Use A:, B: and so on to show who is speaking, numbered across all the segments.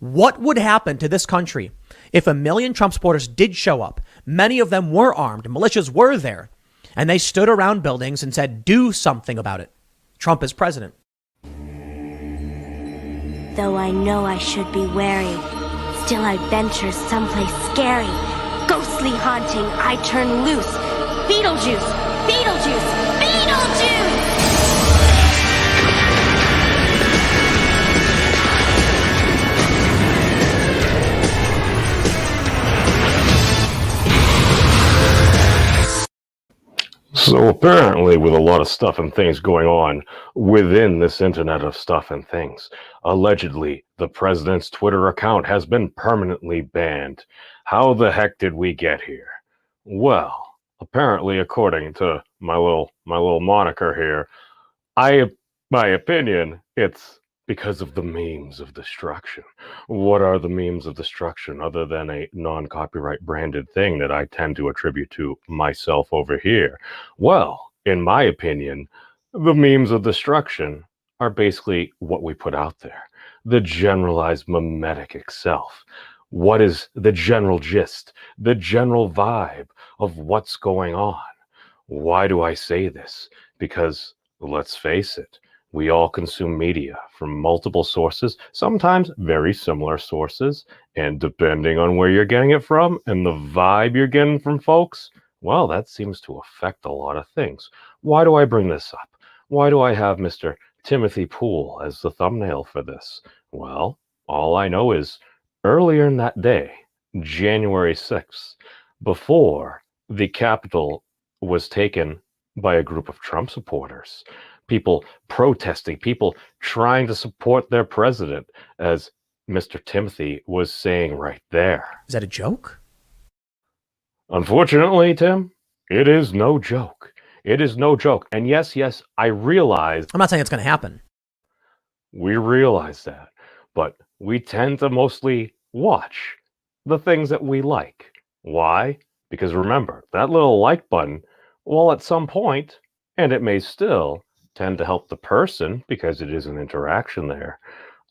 A: What would happen to this country if 1 million Trump supporters did show up? Many of them were armed. Militias were there. And they stood around buildings and said, do something about it. Trump is president.
B: Though I know I should be wary, still I venture someplace scary. Ghostly haunting, I turn loose. Beetlejuice! Beetlejuice! Beetlejuice!
C: So apparently, with a lot of stuff and things going on within this internet of stuff and things, allegedly the president's Twitter account has been permanently banned. How the heck did we get here? Well, apparently, according to my little moniker here, my opinion, it's because of the memes of destruction. What are the memes of destruction other than a non-copyright branded thing that I tend to attribute to myself over here? Well, in my opinion, the memes of destruction are basically what we put out there. The generalized mimetic itself. What is the general gist, the general vibe of what's going on? Why do I say this? Because let's face it, we all consume media from multiple sources, sometimes very similar sources, and depending on where you're getting it from and the vibe you're getting from folks, well, that seems to affect a lot of things. Why do I bring this up? Why do I have Mr. Timothy Poole as the thumbnail for this? Well, all I know is earlier in that day, January 6th, before the Capitol was taken by a group of Trump supporters, people protesting, people trying to support their president, as Mr. Timothy was saying right there.
A: Is that a joke?
C: Unfortunately, Tim, it is no joke. It is no joke. And yes, I realize.
A: I'm not saying it's going to happen.
C: We realize that. But we tend to mostly watch the things that we like. Why? Because remember, that little like button, well, at some point, and it may still tend to help the person because it is an interaction there.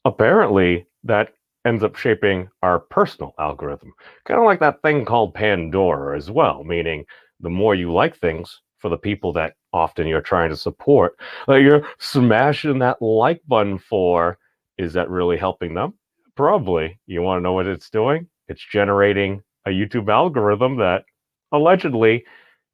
C: Apparently, that ends up shaping our personal algorithm. Kind of like that thing called Pandora as well, meaning the more you like things for the people that often you're trying to support, that you're smashing that like button for, is that really helping them? Probably. You want to know what it's doing? It's generating a YouTube algorithm that allegedly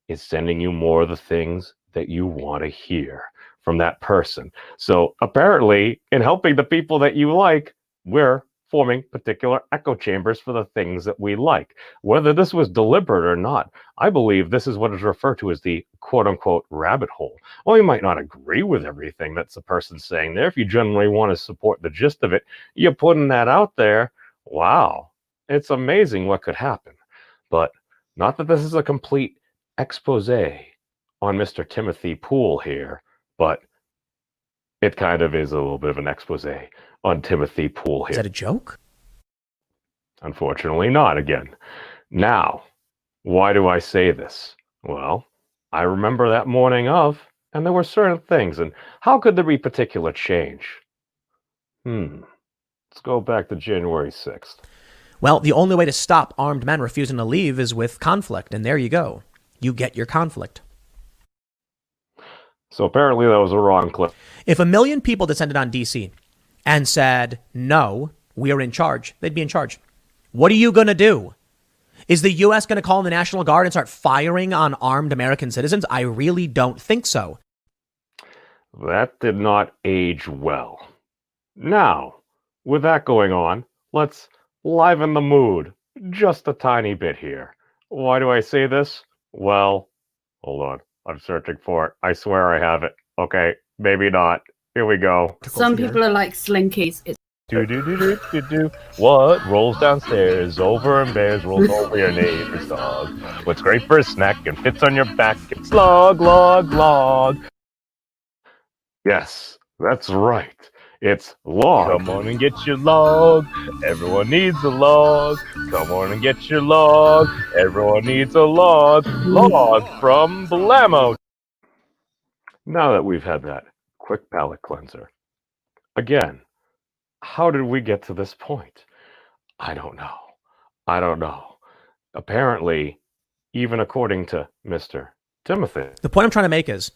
C: is sending you more of the things that you want to hear from that person. So apparently, in helping the people that you like, we're forming particular echo chambers for the things that we like. Whether this was deliberate or not, I believe this is what is referred to as the quote-unquote rabbit hole. Well, you might not agree with everything that's the person saying there. If you generally want to support the gist of it, you're putting that out there. Wow, it's amazing what could happen. But not that this is a complete expose on Mr. Timothy Poole here, but it kind of is a little bit of an expose on Timothy Poole here.
A: Is that a joke?
C: Unfortunately not, again. Now, why do I say this? Well, I remember that morning of, and there were certain things, and how could there be particular change? Let's go back to January 6th.
A: Well, the only way to stop armed men refusing to leave is with conflict, and there you go. You get your conflict.
C: So apparently that was a wrong clip.
A: If 1 million people descended on DC and said, no, we are in charge, they'd be in charge. What are you going to do? Is the U.S. going to call in the National Guard and start firing on armed American citizens? I really don't think so.
C: That did not age well. Now, with that going on, let's liven the mood just a tiny bit here. Why do I say this? Well, hold on. I'm searching for it. I swear I have it. Okay, maybe not. Here we go.
D: Some people are like slinkies. It's
C: Do. What rolls downstairs over and bears rolls over your neighbor's dog? What's great for a snack and fits on your back? It's log. Yes, that's right. It's log. Come on and get your log. Everyone needs a log. Come on and get your log. Everyone needs a log. Log from Blammo. Now that we've had that quick palate cleanser, again, how did we get to this point? I don't know. I don't know. Apparently, even according to Mr. Timothy.
A: The point I'm trying to make is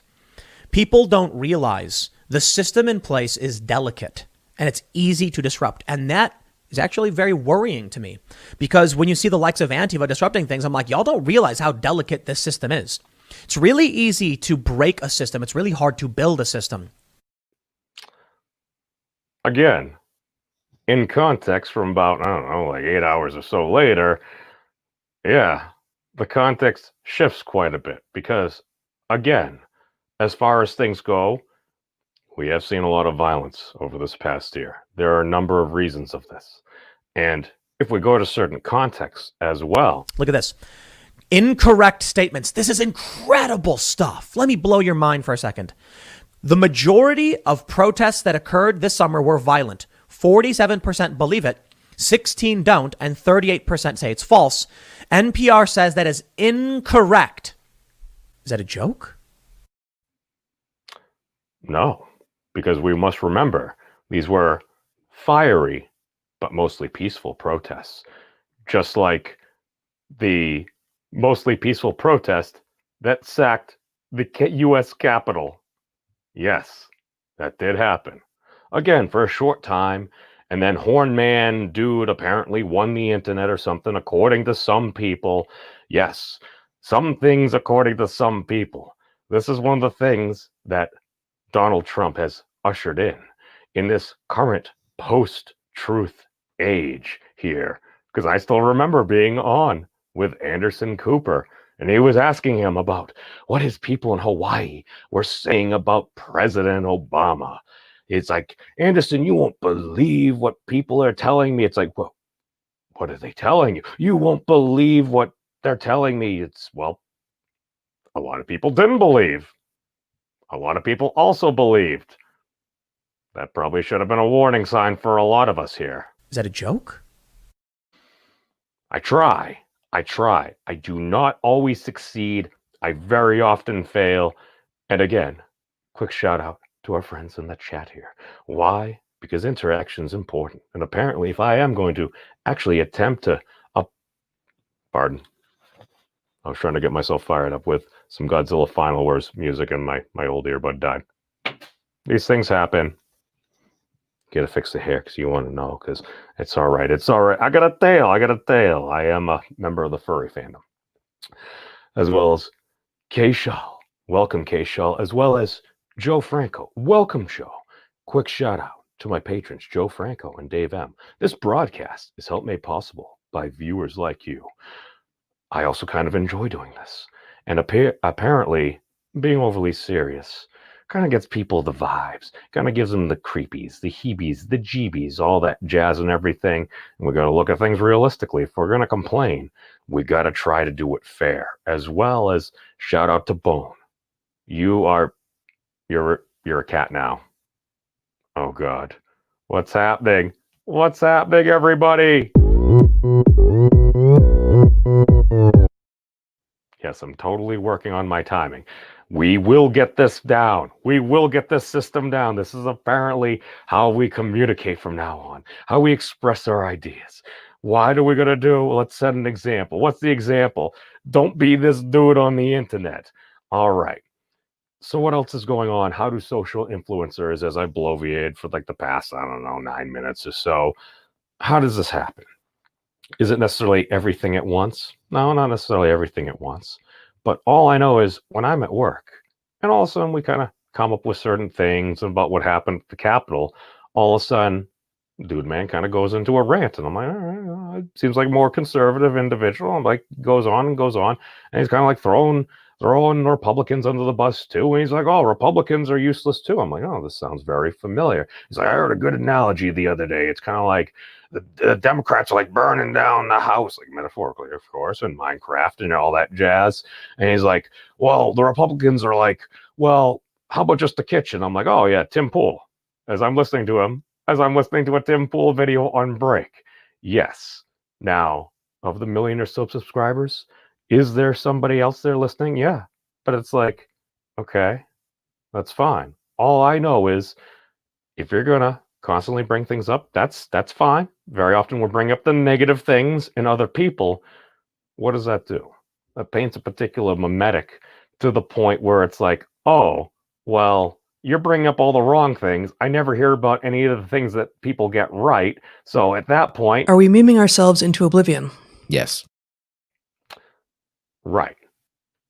A: people don't realize the system in place is delicate and it's easy to disrupt. And that is actually very worrying to me, because when you see the likes of Antifa disrupting things, I'm like, y'all don't realize how delicate this system is. It's really easy to break a system. It's really hard to build a system.
C: Again, in context from about, I don't know, like 8 hours or so later, yeah, the context shifts quite a bit because, again, as far as things go, we have seen a lot of violence over this past year. There are a number of reasons of this. And if we go to certain contexts as well.
A: Look at this. Incorrect statements. This is incredible stuff. Let me blow your mind for a second. The majority of protests that occurred this summer were violent. 47% believe it, 16 don't, and 38% say it's false. NPR says that is incorrect. Is that a joke?
C: No, because we must remember these were fiery, but mostly peaceful protests. Just like the mostly peaceful protest that sacked the U.S. Capitol. Yes, that did happen. Again, for a short time. And then Hornman dude apparently won the internet or something, according to some people. Yes, some things according to some people. This is one of the things that Donald Trump has ushered in this current post-truth age here. Because I still remember being on with Anderson Cooper, and he was asking him about what his people in Hawaii were saying about President Obama. It's like, Anderson, you won't believe what people are telling me. It's like, well, what are they telling you? You won't believe what they're telling me. It's, well, a lot of people didn't believe. A lot of people also believed. That probably should have been a warning sign for a lot of us here.
A: Is that a joke?
C: I try. I do not always succeed. I very often fail. And again, quick shout out to our friends in the chat here. Why? Because interaction is important. And apparently, if I am going to actually attempt to pardon. I was trying to get myself fired up with some Godzilla Final Wars music and my old earbud died. These things happen. Gotta fix the hair because you want to know, because it's all right. It's all right. I got a tail. I am a member of the furry fandom. As well as K-Shaw. Welcome, K-Shaw. As well as Joe Franco. Welcome, Joe. Quick shout out to my patrons, Joe Franco and Dave M. This broadcast is helped made possible by viewers like you. I also kind of enjoy doing this. And apparently, being overly serious kind of gets people the vibes, kind of gives them the creepies, the heebies, the jeebies, all that jazz and everything. And we got to look at things realistically. If we're going to complain, we got to try to do it fair, as well as shout out to Bone. You're a cat now. Oh God, what's happening? What's happening, everybody? Yes, I'm totally working on my timing. We will get this down. We will get this system down. This is apparently how we communicate from now on, how we express our ideas. Why do we got to do? Let's set an example. What's the example? Don't be this dude on the internet. All right. So what else is going on? How do social influencers, as I bloviated for like the past, I don't know, 9 minutes or so, how does this happen? Is it necessarily everything at once? No, not necessarily everything at once. But all I know is when I'm at work, and all of a sudden we kind of come up with certain things about what happened at the Capitol, all of a sudden, dude man kind of goes into a rant. And I'm like, all right, seems like a more conservative individual. I'm like, goes on. And he's kind of like throwing Republicans under the bus too. And he's like, oh, Republicans are useless too. I'm like, oh, this sounds very familiar. He's like, I heard a good analogy the other day. It's kind of like the Democrats are like burning down the house, like metaphorically, of course, in Minecraft and all that jazz. And he's like, well, the Republicans are like, well, how about just the kitchen? I'm like, oh yeah, Tim Pool. As I'm listening to a Tim Pool video on break. Yes. Now, of the million or so subscribers, is there somebody else there listening? Yeah. But it's like, okay, that's fine. All I know is if you're going to constantly bring things up. That's fine. Very often we'll bring up the negative things in other people. What does that do? That paints a particular mimetic to the point where it's like, oh, well, you're bringing up all the wrong things. I never hear about any of the things that people get right. So at that point,
E: Are we memeing ourselves into oblivion?
F: Yes.
C: right.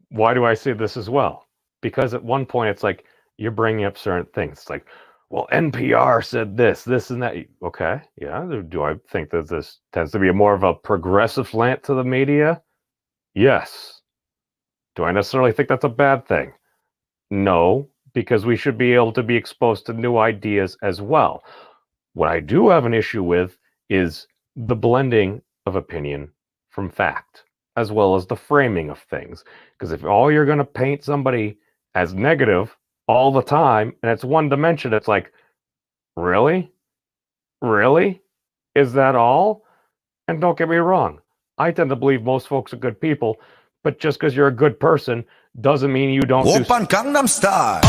C: Why do I say this as well? Because at one point it's like you're bringing up certain things. It's like, well, NPR said this, and that. Okay, yeah. Do I think that this tends to be more of a progressive slant to the media? Yes. Do I necessarily think that's a bad thing? No, because we should be able to be exposed to new ideas as well. What I do have an issue with is the blending of opinion from fact, as well as the framing of things. Because if all you're going to paint somebody as negative all the time, and it's one dimension, it's like, really? Really? Is that all? And don't get me wrong, I tend to believe most folks are good people, but just because you're a good person doesn't mean you don't do...
G: Oppan Gangnam Style.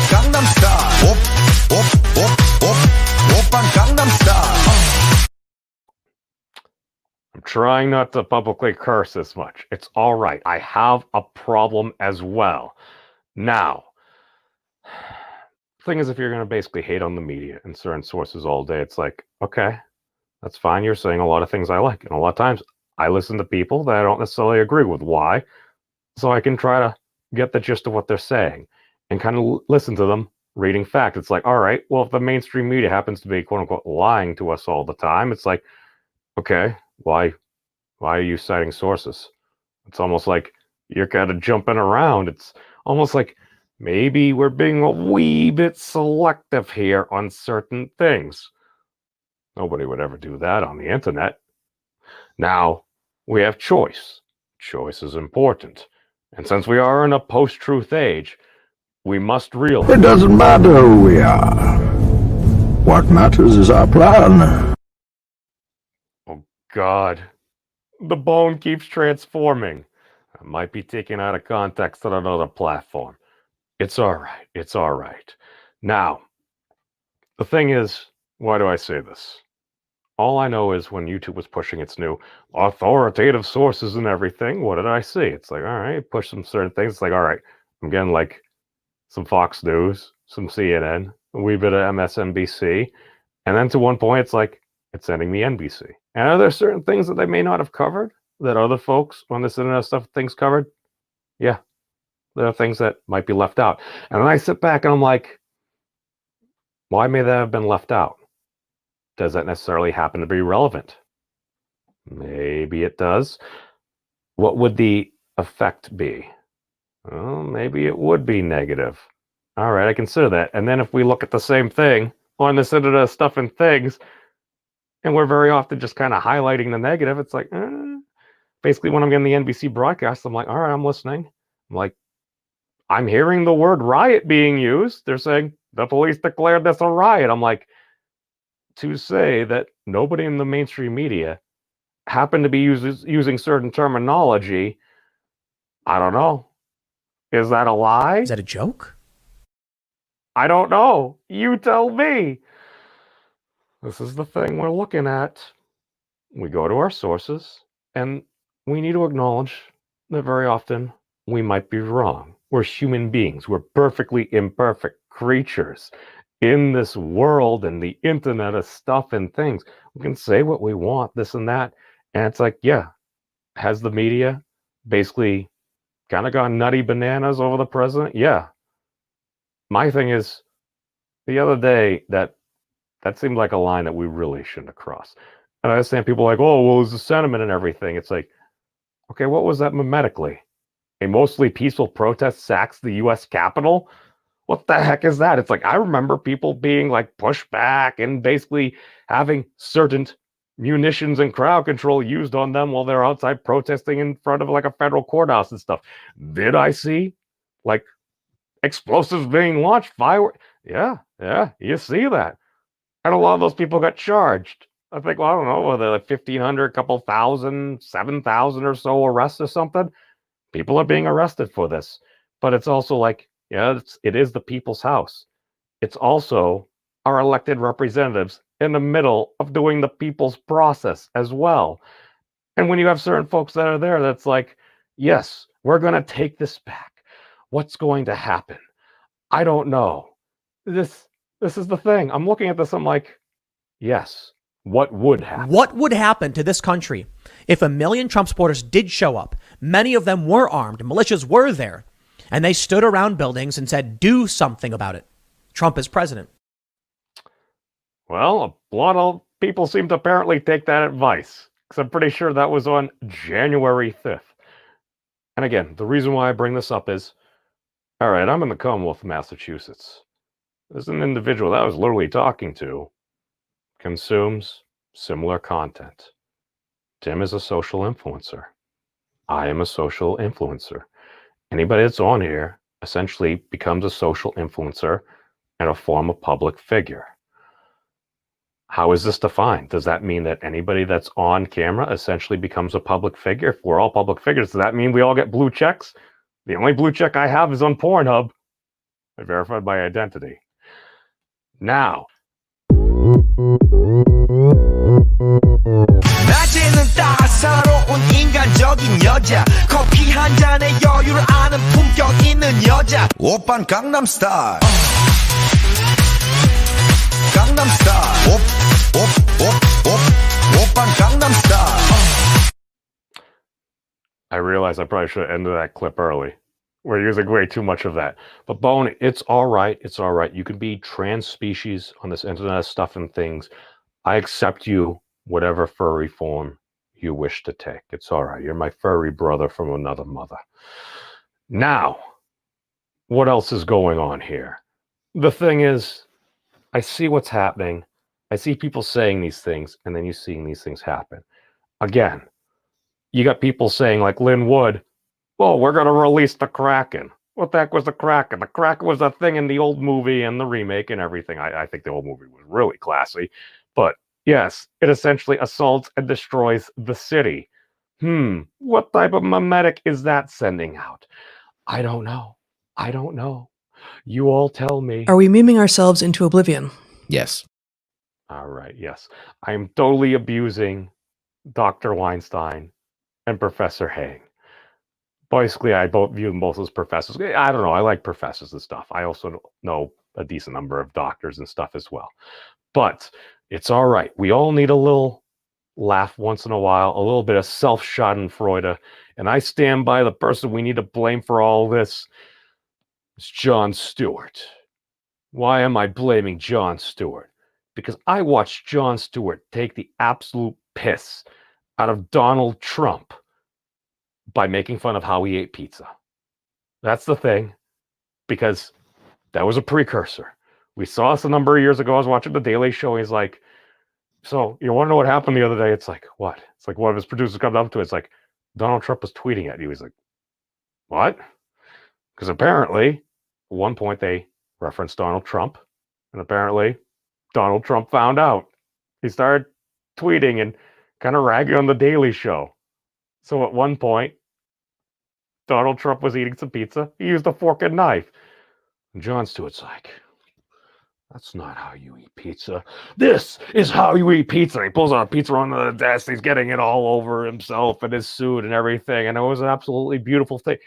G: Gangnam Style. Oppan Gangnam Style.
C: I'm trying not to publicly curse as much. It's all right. I have a problem as well. Now, the thing is, if you're going to basically hate on the media and certain sources all day, it's like, okay, that's fine. You're saying a lot of things I like. And a lot of times I listen to people that I don't necessarily agree with. Why? So I can try to get the gist of what they're saying and kind of listen to them reading fact. It's like, all right, well, if the mainstream media happens to be, quote unquote, lying to us all the time, it's like, okay, why are you citing sources? It's almost like you're kind of jumping around. It's almost like maybe we're being a wee bit selective here on certain things. Nobody would ever do that on the internet. Now, we have choice. Choice is important. And since we are in a post-truth age, we must realize...
G: It doesn't matter who we are. What matters is our plan.
C: Oh, God. The bone keeps transforming. I might be taken out of context on another platform. It's all right. It's all right. Now, the thing is, why do I say this? All I know is when YouTube was pushing its new authoritative sources and everything, what did I see? It's like, all right, push some certain things. It's like, all right, I'm getting like some Fox News, some CNN, a wee bit of MSNBC. And then to one point, it's like, it's sending me NBC. And are there certain things that they may not have covered that other folks on this internet stuff things covered? Yeah, there are things that might be left out. And then I sit back and I'm like, why may that have been left out? Does that necessarily happen to be relevant? Maybe it does. What would the effect be? Well, maybe it would be negative. All right, I consider that. And then if we look at the same thing on this internet stuff and things, and we're very often just kind of highlighting the negative, it's like, basically when I'm getting the NBC broadcast, I'm like, all right, I'm listening. I'm like, I'm hearing the word riot being used. They're saying the police declared this a riot. I'm like, to say that nobody in the mainstream media happened to be using certain terminology, I don't know. Is that a lie?
A: Is that a joke?
C: I don't know. You tell me. This is the thing we're looking at. We go to our sources, and we need to acknowledge that very often we might be wrong. We're human beings. We're perfectly imperfect creatures in this world and the internet of stuff and things. We can say what we want, this and that. And it's like, yeah, has the media basically kind of gone nutty bananas over the president? Yeah. My thing is, the other day, that seemed like a line that we really shouldn't have crossed. And I understand people are like, oh, well, it was the sentiment and everything. It's like, okay, what was that mimetically? A mostly peaceful protest sacks the U.S. Capitol? What the heck is that? It's like, I remember people being like pushed back and basically having certain munitions and crowd control used on them while they're outside protesting in front of like a federal courthouse and stuff. Did I see like explosives being launched, fireworks? Yeah, you see that. And a lot of those people got charged. I think, well, I don't know, whether like 1,500, a couple thousand, 7,000 or so arrests or something. People are being arrested for this. But it's also like, yeah, it is the people's house. it's also our elected representatives in the middle of doing the people's process as well. And when you have certain folks that are there, that's like, yes, we're going to take this back. What's going to happen? I don't know. This is the thing. I'm looking at this. I'm like, yes, what would happen?
A: What would happen to this country if 1 million Trump supporters did show up? Many of them were armed. Militias were there. And they stood around buildings and said, do something about it. Trump is president.
C: Well, a lot of people seem to apparently take that advice, because I'm pretty sure that was on January 5th. And again, the reason why I bring this up is, all right, I'm in the Commonwealth of Massachusetts. There's an individual that I was literally talking to consumes similar content. Tim is a social influencer. I am a social influencer. Anybody that's on here essentially becomes a social influencer and a form of public figure. How is this defined? Does that mean that anybody that's on camera essentially becomes a public figure? If we're all public figures, does that mean we all get blue checks? The only blue check I have is on Pornhub. I verified my identity. Now,
F: 낮에는 따사로운 인간적인 여자 커피 한 잔에 여유를 아는 품격 있는 여자 오빤 강남스타일 강남스타일 오빤 강남스타일
C: I realize I probably should have ended that clip early. We're using way too much of that. But Bone, it's all right. It's all right. You can be trans species on this internet of stuff and things. I accept you, whatever furry form you wish to take. It's all right. You're my furry brother from another mother. Now, what else is going on here? The thing is, I see what's happening. I see people saying these things, and then you seeing these things happen. Again, you got people saying like Lynn Wood, well, we're going to release the Kraken. What the heck was the Kraken? The Kraken was a thing in the old movie and the remake and everything. I think the old movie was really classy. But yes, it essentially assaults and destroys the city. What type of mimetic is that sending out? I don't know. I don't know. You all tell me.
E: Are we memeing ourselves into oblivion?
H: Yes.
C: All right, yes. I'm totally abusing Dr. Weinstein and Professor Haig. Basically, I view them both as professors. I don't know. I like professors and stuff. I also know a decent number of doctors and stuff as well. But it's all right. We all need a little laugh once in a while, a little bit of self-schadenfreude. And I stand by the person we need to blame for all this. It's Jon Stewart. Why am I blaming Jon Stewart? Because I watched Jon Stewart take the absolute piss out of Donald Trump by making fun of how he ate pizza. That's the thing, because that was a precursor. We saw this a number of years ago. I was watching The Daily Show. And he's like, so you want to know what happened the other day? It's like, what? It's like one of his producers comes up to it. It's like, Donald Trump was tweeting at you. He's like, what? Because apparently, at one point they referenced Donald Trump. And apparently, Donald Trump found out. He started tweeting and kind of ragging on The Daily Show. So at one point, Donald Trump was eating some pizza. He used a fork and knife. And Jon Stewart's like, that's not how you eat pizza. This is how you eat pizza. And he pulls out a pizza onto the desk. He's getting it all over himself and his suit and everything. And it was an absolutely beautiful thing.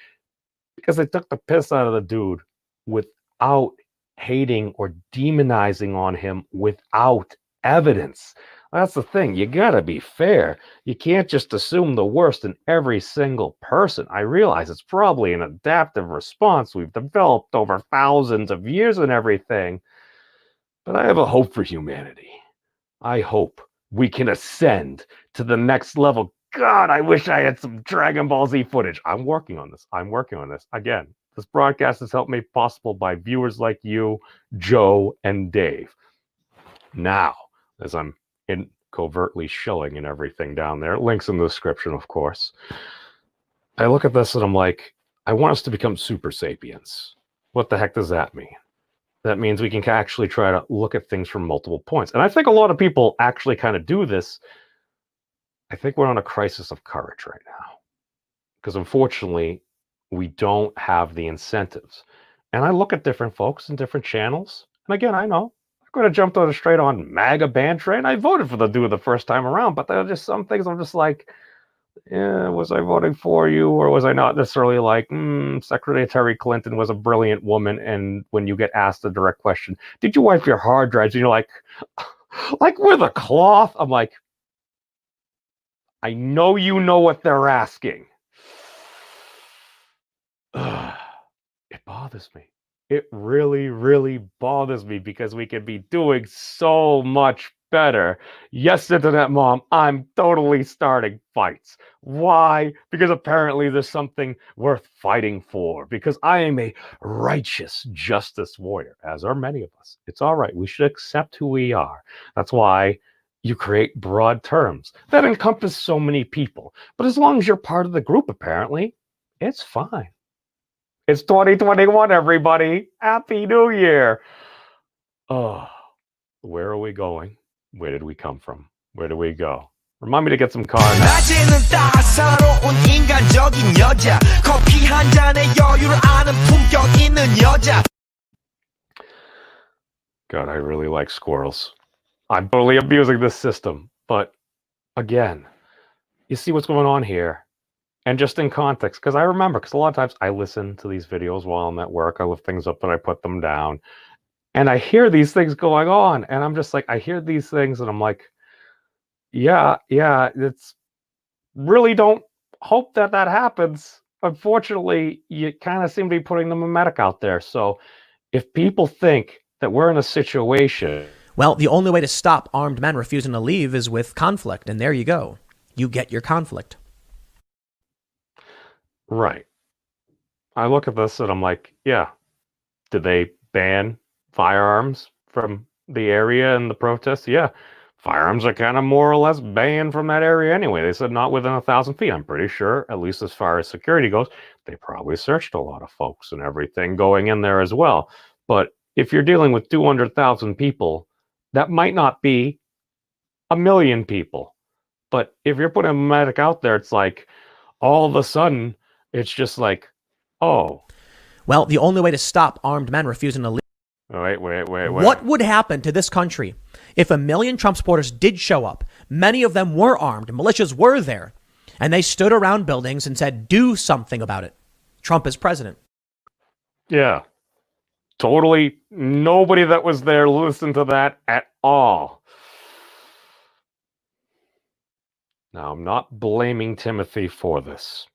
C: Because they took the piss out of the dude without hating or demonizing on him without evidence. That's the thing. You got to be fair. You can't just assume the worst in every single person. I realize it's probably an adaptive response we've developed over thousands of years and everything. But I have a hope for humanity. I hope we can ascend to the next level. God, I wish I had some Dragon Ball Z footage. I'm working on this. Again, this broadcast is helped made possible by viewers like you, Joe, and Dave. Now, as I'm covertly shilling and everything down there, links in the description, of course, I look at this and I'm like, I want us to become super sapiens. What the heck does that mean? That means we can actually try to look at things from multiple points. And I think a lot of people actually kind of do this. I think we're on a crisis of courage right now. Because unfortunately, we don't have the incentives. And I look at different folks and different channels, And again, I know I could have jumped on a straight on MAGA bandtrain. I voted for the dude the first time around, but there are just some things I'm just like, yeah, was I voting for you or was I not necessarily like, Secretary Clinton was a brilliant woman. And when you get asked the direct question, did you wipe your hard drives? And you're like with a cloth. I'm like, I know you know what they're asking. It bothers me. It really, really bothers me because we could be doing so much better. Yes, Internet Mom, I'm totally starting fights. Why? Because apparently there's something worth fighting for. Because I am a righteous justice warrior, as are many of us. It's all right. We should accept who we are. That's why you create broad terms that encompass so many people. But as long as you're part of the group, apparently, it's fine. It's 2021, everybody. Happy New Year. Oh, where are we going? Where did we come from? Where do we go? Remind me to get some car now.
F: 낮에는 따사로운 인간적인 여자 커피 한 잔에 여유를 아는 품격 있는 여자
C: God, I really like squirrels. I'm totally abusing this system. But again, you see what's going on here. And just in context, because I remember, because a lot of times I listen to these videos while I'm at work. I lift things up and I put them down. And I hear these things going on. And I'm just like, I hear these things and I'm like, yeah, it's really don't hope that happens. Unfortunately, you kind of seem to be putting the mimetic out there. So if people think that we're in a situation.
A: Well, the only way to stop armed men refusing to leave is with conflict. And there you go. You get your conflict.
C: Right. I look at this and I'm like, yeah, did they ban firearms from the area and the protests? Yeah. Firearms are kind of more or less banned from that area anyway. They said not within 1,000 feet. I'm pretty sure, at least as far as security goes, they probably searched a lot of folks and everything going in there as well. But if you're dealing with 200,000 people, that might not be 1,000,000 people. But if you're putting a medic out there, it's like all of a sudden, it's just like, oh.
A: Well, the only way to stop armed men refusing to leave.
C: Wait.
A: What would happen to this country if 1 million Trump supporters did show up? Many of them were armed. Militias were there. And they stood around buildings and said, do something about it. Trump is president.
C: Yeah. Totally. Nobody that was there listened to that at all. Now, I'm not blaming Timothy for this.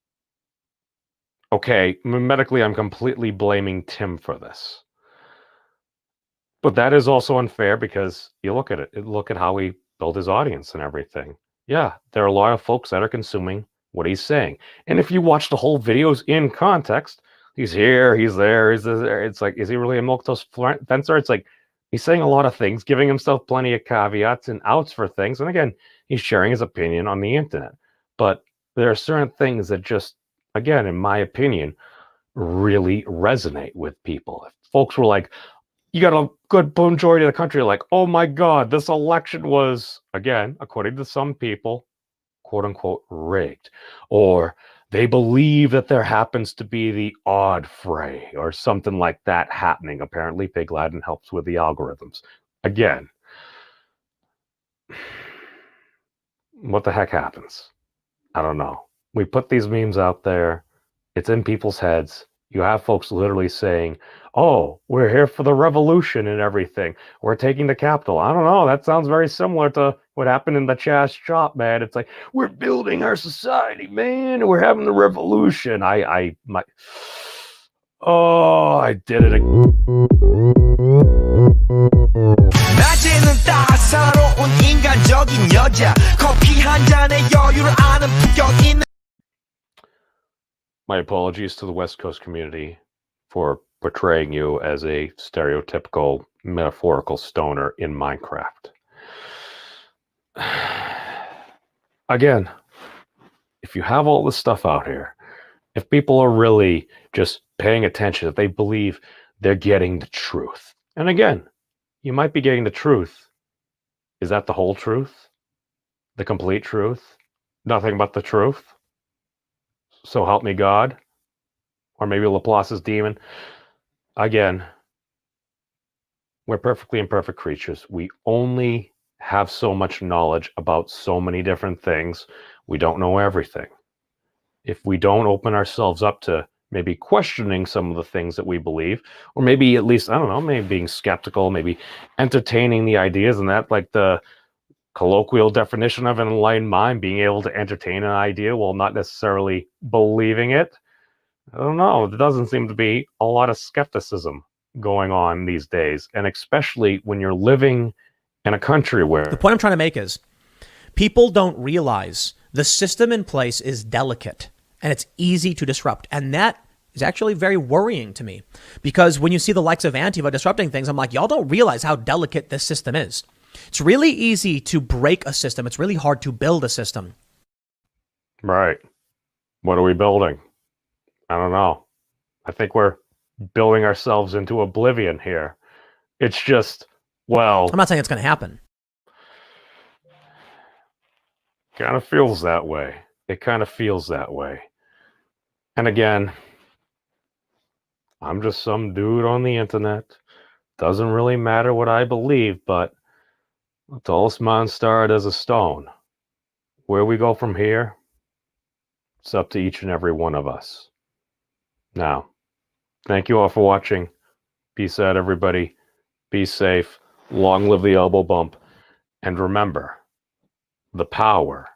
C: Okay, medically, I'm completely blaming Tim for this. But that is also unfair because you look at it. Look at how he built his audience and everything. Yeah, there are a lot of folks that are consuming what he's saying. And if you watch the whole videos in context, he's here, he's there, he's there. It's like, is he really a milquetoast fencer? It's like he's saying a lot of things, giving himself plenty of caveats and outs for things. And again, he's sharing his opinion on the internet. But there are certain things that just, again, in my opinion, really resonate with people. If folks were like, you got a good majority of the country like, oh my God, this election was, again, according to some people, quote unquote, rigged. Or they believe that there happens to be the odd fray or something like that happening. Apparently, Pig Latin helps with the algorithms. Again, what the heck happens? I don't know. We put these memes out there. It's in people's heads. You have folks literally saying, oh, we're here for the revolution and everything. We're taking the Capitol. I don't know. That sounds very similar to what happened in the Chaz shop, man. It's like, we're building our society, man. We're having the revolution. I did it again.
F: 낮에는 따사로운 인간적인 여자 커피 한 잔에 여유를 아는 품격 있는
C: My apologies to the West Coast community for portraying you as a stereotypical metaphorical stoner in Minecraft. Again, if you have all this stuff out here, if people are really just paying attention, if they believe they're getting the truth, and again, you might be getting the truth. Is that the whole truth? The complete truth? Nothing but the truth? So help me God? Or maybe Laplace's demon? Again, We're perfectly imperfect creatures. We only have so much knowledge about so many different things. We don't know everything. If we don't open ourselves up to maybe questioning some of the things that we believe, or maybe at least, I don't know, maybe being skeptical, maybe entertaining the ideas, and that, like the colloquial definition of an enlightened mind, being able to entertain an idea while not necessarily believing it. I don't know. There doesn't seem to be a lot of skepticism going on these days, and especially when you're living in a country where...
A: The point I'm trying to make is people don't realize the system in place is delicate and it's easy to disrupt. And that is actually very worrying to me, because when you see the likes of Antifa disrupting things, I'm like, y'all don't realize how delicate this system is. It's really easy to break a system. It's really hard to build a system.
C: Right. What are we building? I don't know. I think we're building ourselves into oblivion here. It's just, well...
A: I'm not saying it's going to happen.
C: Kind of feels that way. It kind of feels that way. And again, I'm just some dude on the internet. Doesn't really matter what I believe, but the tallest man started as a stone. Where we go from here, it's up to each and every one of us. Now, thank you all for watching. Peace out, everybody. Be safe. Long live the elbow bump. And remember, the power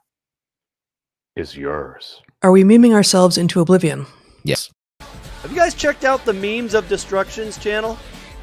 C: is yours.
E: Are we memeing ourselves into oblivion?
H: Yes.
I: Have you guys checked out the Memes of Destruction's channel?